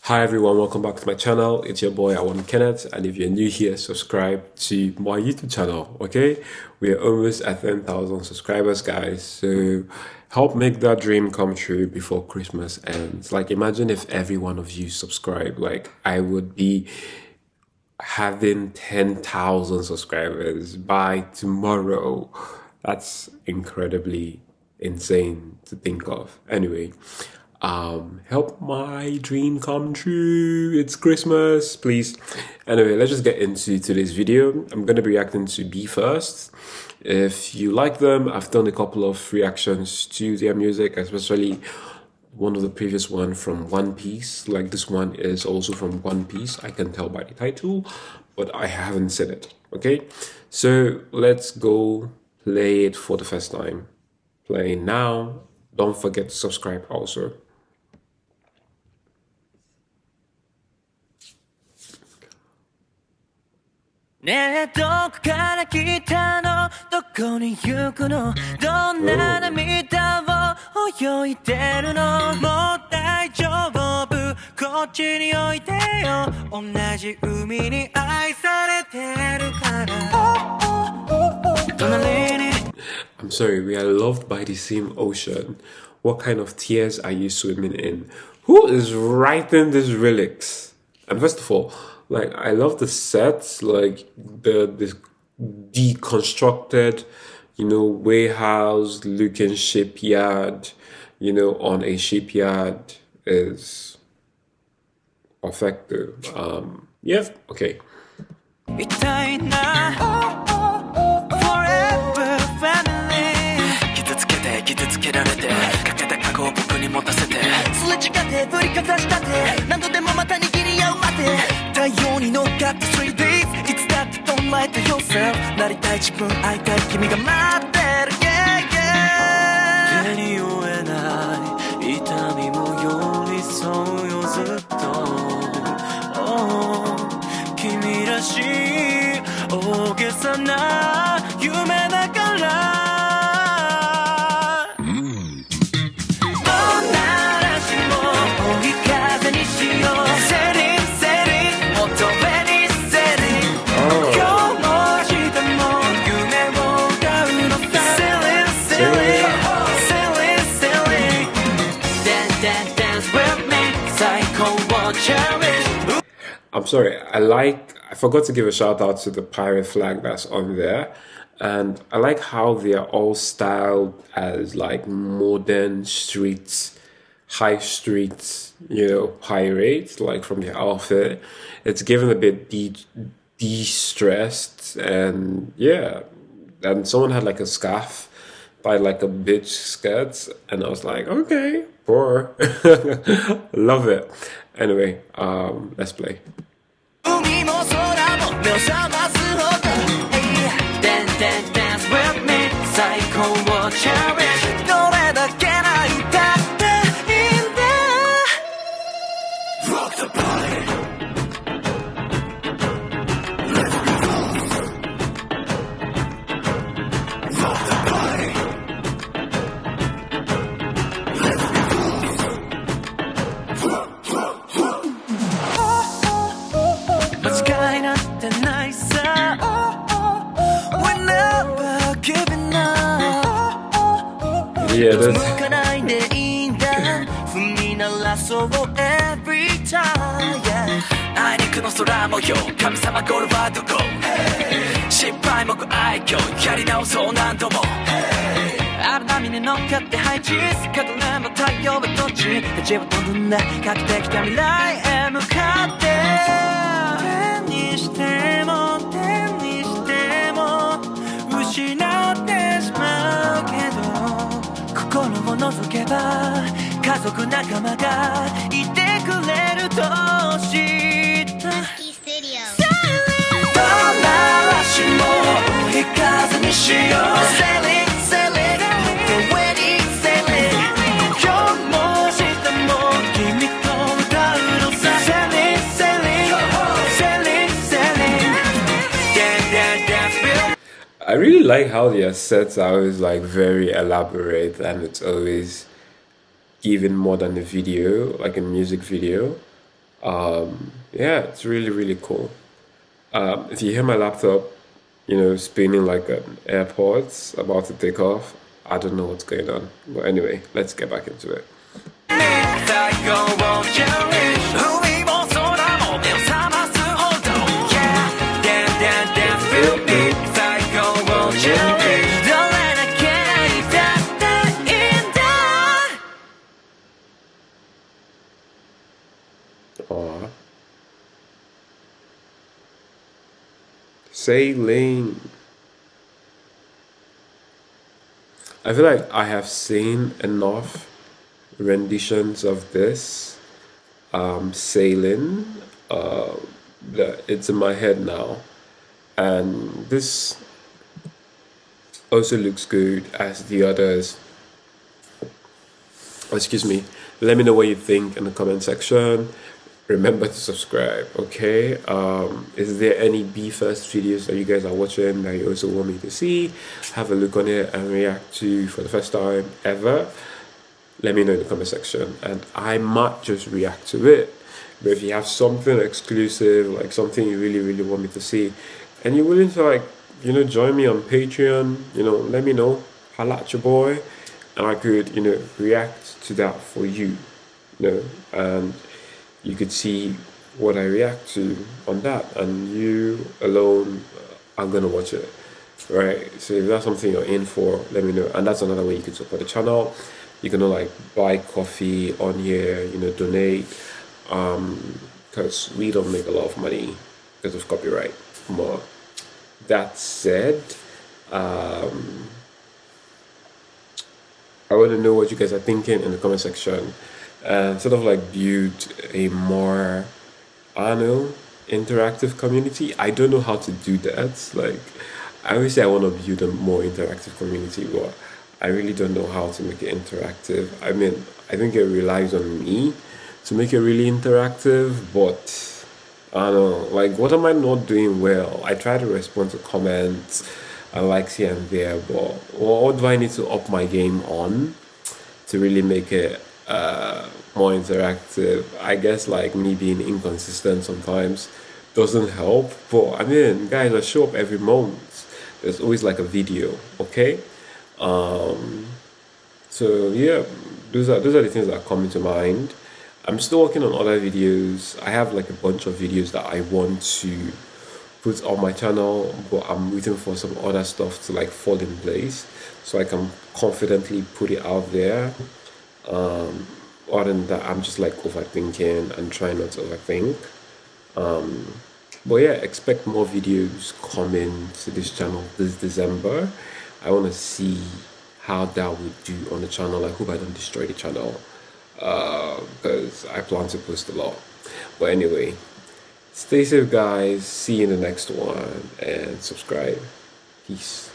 Hi everyone, welcome back to my channel. It's your boy awomkenneth, and if you're new here, subscribe to my YouTube channel. Okay, we're almost at 10,000 subscribers, guys, so help make that dream come true before Christmas ends. Like, imagine if every one of you subscribe. Like, I would be having 10,000 subscribers by tomorrow. That's incredibly insane to think of. Anyway, help my dream come true. It's Christmas, please. Anyway, let's just get into today's video. I'm going to be reacting to BESTY. If you like them, I've done a couple of reactions to their music, especially one of the previous one from One Piece. Like, this one is also from One Piece. I can tell by the title, but I haven't seen it. Okay, so let's go play it for the first time. Playing now. Don't forget to subscribe also. 네, どこから来たのどこに行くのどんな涙を泳いでるのもう大丈夫こっちにおいでよ同じ海に愛されてるから隣に I'm sorry, we are loved by the same ocean. What kind of tears are you swimming in? Who is writing these lyrics? And first of all, like, I love the sets, like this deconstructed, warehouse looking shipyard, on a shipyard is effective. Yeah, okay. I'm sorry, I forgot to give a shout out to the pirate flag that's on there. And I like how they are all styled as like modern streets, high streets, pirates, like from the outfit. It's given a bit de-stressed, and yeah. And someone had like a scarf by like a bitch skirt, and I was like, okay, poor. Love it. Anyway, let's play. Yeah, that's every time, yeah. あいにくの空模様神様ゴルファーどこ失敗も愛嬌やり直そう何度も荒波に乗っかってハイチーズ角れば太陽はどっち立ちは飛んでかけてきた未来へ向かって手にしても失ってしまうけど心を覗けば家族仲間がいてくれると知ったどんな嵐も追い風にしよう Sailing, sailing 上に Sailing 今日も明日も君と歌うのさ Sailing, sailing Sailing, sailing I really like how their sets are always like very elaborate, and it's always even more than a video, like a music video. Yeah, it's really, really cool. If you hear my laptop, spinning like an airport's about to take off, I don't know what's going on. But anyway, let's get back into it. Aw. Sailing. I feel like I have seen enough renditions of this sailing that it's in my head now. And this also looks good as the others. Oh, excuse me. Let me know what you think in the comment section. Remember to subscribe, okay? Is there any BEST videos that you guys are watching that you also want me to see? Have a look on it and react to for the first time ever? Let me know in the comment section and I might just react to it. But if you have something exclusive, like something you really, really want me to see, and you're willing to join me on Patreon, let me know. Holla at your boy, and I could, react to that for you, and you could see what I react to on that, and you alone are gonna watch it, right? So if that's something you're in for, let me know. And that's another way you can support the channel. You can like buy coffee on here, donate, because we don't make a lot of money because of copyright. But that said, I want to know what you guys are thinking in the comment section and sort of like build a more, I don't know, interactive community. I don't know how to do that. Like, I always say I want to build a more interactive community, but I really don't know how to make it interactive. I mean, I think it relies on me to make it really interactive, but I don't know, like, what am I not doing well? I try to respond to comments and likes here and there, but what do I need to up my game on to really make it more interactive? I guess like me being inconsistent sometimes doesn't help, but I mean, guys, I show up every month. There's always like a video, okay? So yeah, those are the things that are coming to mind. I'm still working on other videos. I have like a bunch of videos that I want to put on my channel, but I'm waiting for some other stuff to like fall in place so I can confidently put it out there. Other than that, I'm just like overthinking and trying not to overthink. But yeah, expect more videos coming to this channel this December. I want to see how that would do on the channel. I hope I don't destroy the channel because I plan to post a lot. But anyway, stay safe, guys. See you in the next one and subscribe. Peace.